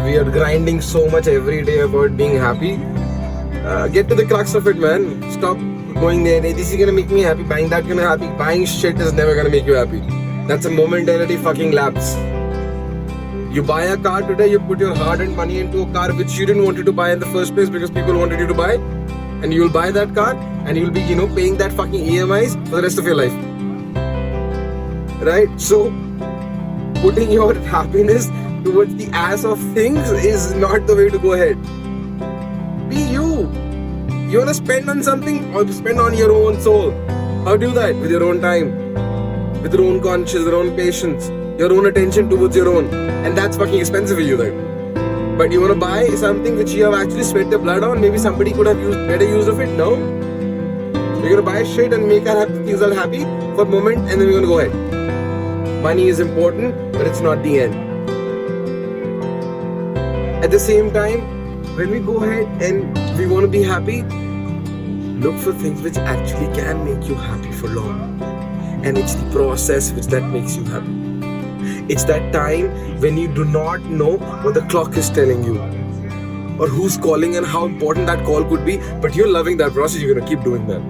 we are grinding so much every day about being happy. Get to the crux of it, man. Stop going there. Hey, this is gonna make me happy. Buying that gonna happy. Buying shit is never gonna make you happy. That's a momentarily fucking lapse. You buy a car today, you put your hard-earned money into a car which you didn't want to buy in the first place because people wanted you to buy, and you'll buy that car and you'll be, paying that fucking EMIs for the rest of your life. Right? So, putting your happiness towards the ass of things is not the way to go ahead. Be you. You wanna spend on something or spend on your own soul. How do that? With your own time, with your own conscience, your own patience, your own attention towards your own. And that's fucking expensive for you, right? But you wanna buy something which you have actually sweat the blood on, maybe somebody could have used better use of it, no? You're gonna buy shit and make things all happy for a moment and then you're gonna go ahead. Money is important, but it's not the end. At the same time, when we go ahead and we wanna be happy, look for things which actually can make you happy for long. And it's the process which that makes you happy. It's that time when you do not know what the clock is telling you or who's calling and how important that call could be, but you're loving that process, you're gonna keep doing that.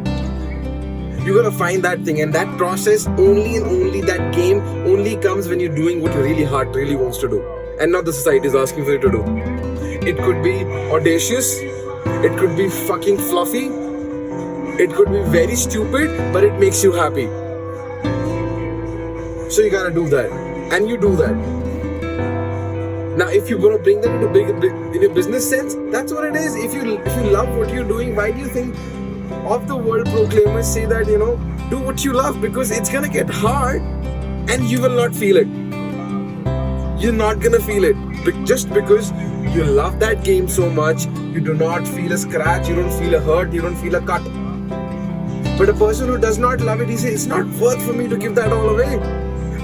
You're gonna find that thing, and that process only and only that game only comes when you're doing what your heart really wants to do and not the society is asking for you to do. It could be audacious, it could be fucking fluffy, it could be very stupid, but it makes you happy. So you gotta do that. And you do that. Now, if you're gonna bring that into in a business sense, that's what it is. If you love what you're doing, why do you think of the world proclaimers say that do what you love? Because it's gonna get hard, and you will not feel it. You're not gonna feel it, just because you love that game so much. You do not feel a scratch, you don't feel a hurt, you don't feel a cut. But a person who does not love it, he says it's not worth for me to give that all away.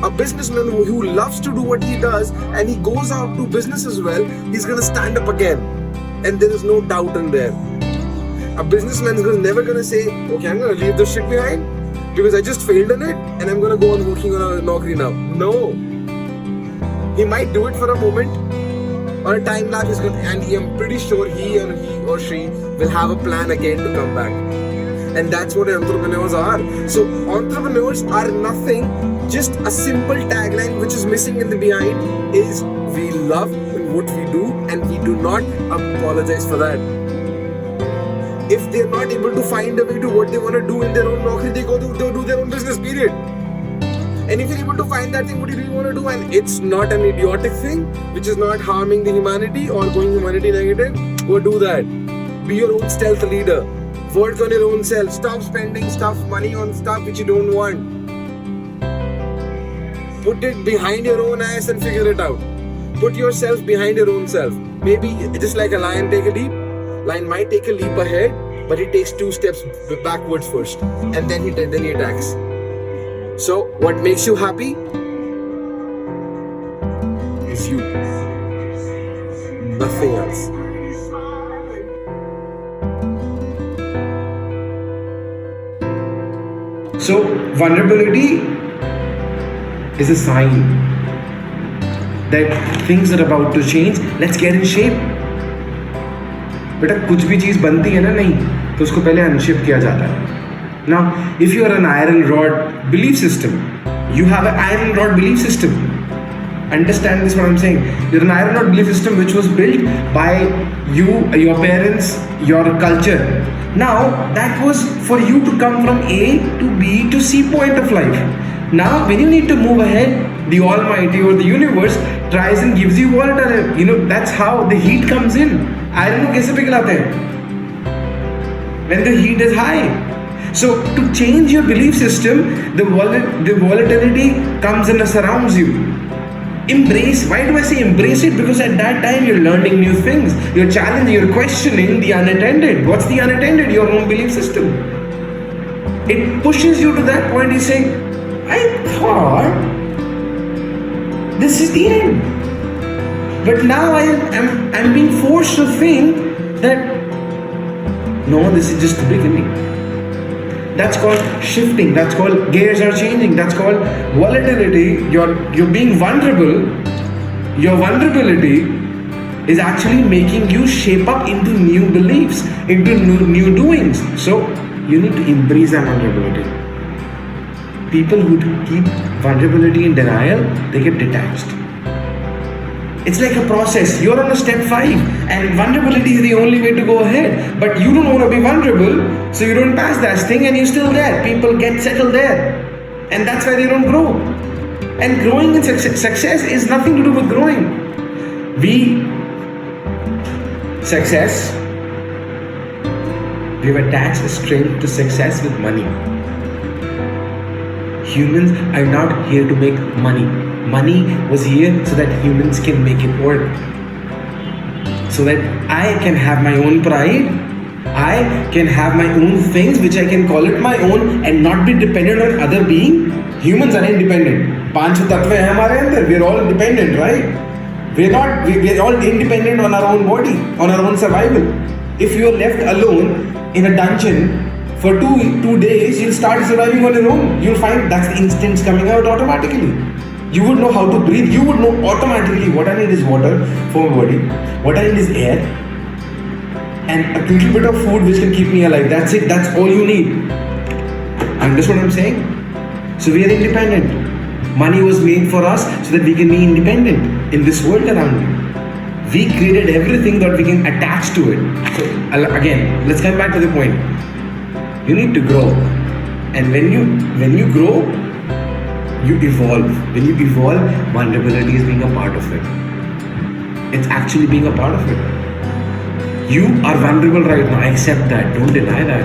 A businessman who loves to do what he does and he goes out to business as well, he's gonna stand up again, and there is no doubt in there. A businessman is never gonna say, okay, I'm gonna leave this shit behind because I just failed in it and I'm gonna go on working on a Naukri now. No. He might do it for a moment or a time lapse, and I'm pretty sure he or she will have a plan again to come back. And that's what entrepreneurs are. So entrepreneurs are nothing, just a simple tagline which is missing in the behind is we love what we do and we do not apologize for that. If they're not able to find a way to what they want to do in their own Naukri, they do their own business, period. And if you're able to find that thing what you really want to do, and it's not an idiotic thing which is not harming the humanity or going humanity negative, go do that. Be your own stealth leader. Work on your own self. Stop spending money on stuff which you don't want. Put it behind your own ass and figure it out. Put yourself behind your own self. Maybe just like a lion take a leap. Lion might take a leap ahead, but he takes 2 steps backwards first, and then he attacks. So what makes you happy is you. Nothing else. So, vulnerability is a sign that things are about to change. Let's get in shape. बेटा कुछ भी चीज़ बनती है ना नहीं तो उसको पहले अनशिप किया जाता है. Now, if you are an iron rod belief system, you have an iron rod belief system. Understand this what I'm saying? You're an iron rod belief system which was built by you, your parents, your culture. Now, that was for you to come from A to B to C point of life. Now, when you need to move ahead, the Almighty or the universe tries and gives you alternative. That's how the heat comes in. Iron को कैसे पिघलाते हैं? When the heat is high. So, to change your belief system, the volatility comes and surrounds you. Embrace. Why do I say embrace it? Because at that time you're learning new things. You're challenging, you're questioning the unattended. What's the unattended? Your own belief system. It pushes you to that point. You say, I thought this is the end. But now I'm being forced to think that no, this is just the beginning. That's called shifting. That's called gears are changing. That's called volatility. You're being vulnerable. Your vulnerability is actually making you shape up into new beliefs, into new doings. So you need to embrace that vulnerability. People who keep vulnerability in denial, they get detached. It's like a process. You're on a step 5 and vulnerability is the only way to go ahead. But you don't want to be vulnerable, so you don't pass that thing and you're still there. People get settled there. And that's why they don't grow. And growing in success is nothing to do with growing. We've attached a string to success with money. Humans are not here to make money. Money was here so that humans can make it work. So that I can have my own pride, I can have my own things which I can call it my own and not be dependent on other being. Humans are independent. Panch tattva hai hamare andar. We're all dependent, right? We're all independent on our own body, on our own survival. If you're left alone in a dungeon for two days, you'll start surviving on your own. You'll find that's the instincts coming out automatically. You would know how to breathe. You would know automatically what I need is water for my body, what I need is air, and a little bit of food which can keep me alive. That's it. That's all you need. Understand what I'm saying? So we are independent. Money was made for us so that we can be independent in this world around you. We created everything that we can attach to it. So again, let's come back to the point. You need to grow, and when you grow, you evolve. When you evolve, vulnerability is being a part of it. It's actually being a part of it. You are vulnerable right now. Accept that. Don't deny that.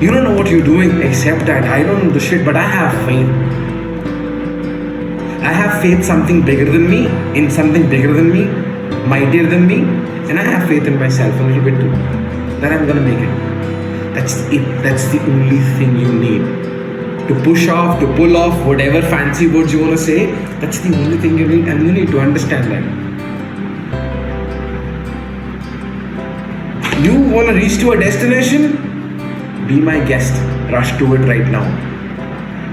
You don't know what you're doing. Accept that. I don't know the shit, but I have faith. I have faith something bigger than me, in something bigger than me, mightier than me, and I have faith in myself a little bit too. That I'm gonna make it. That's it. That's the only thing you need. To push off, to pull off, whatever fancy words you want to say, that's the only thing you need, and you need to understand that. You want to reach to a destination? Be my guest. Rush to it right now.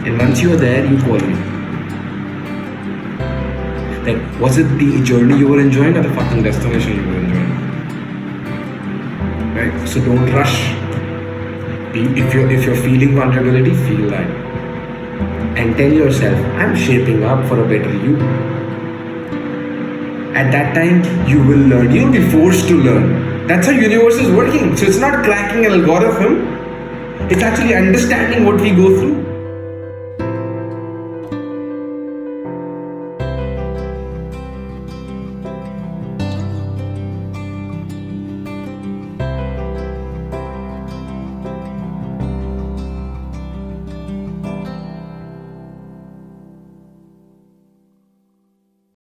And once you are there, you call me. Like, was it the journey you were enjoying or the fucking destination you were enjoying? Right? So don't rush. If you're feeling vulnerability, feel that. And tell yourself, I'm shaping up for a better you. At that time, you will learn. You'll be forced to learn. That's how universe is working. So it's not cracking an algorithm. It's actually understanding what we go through.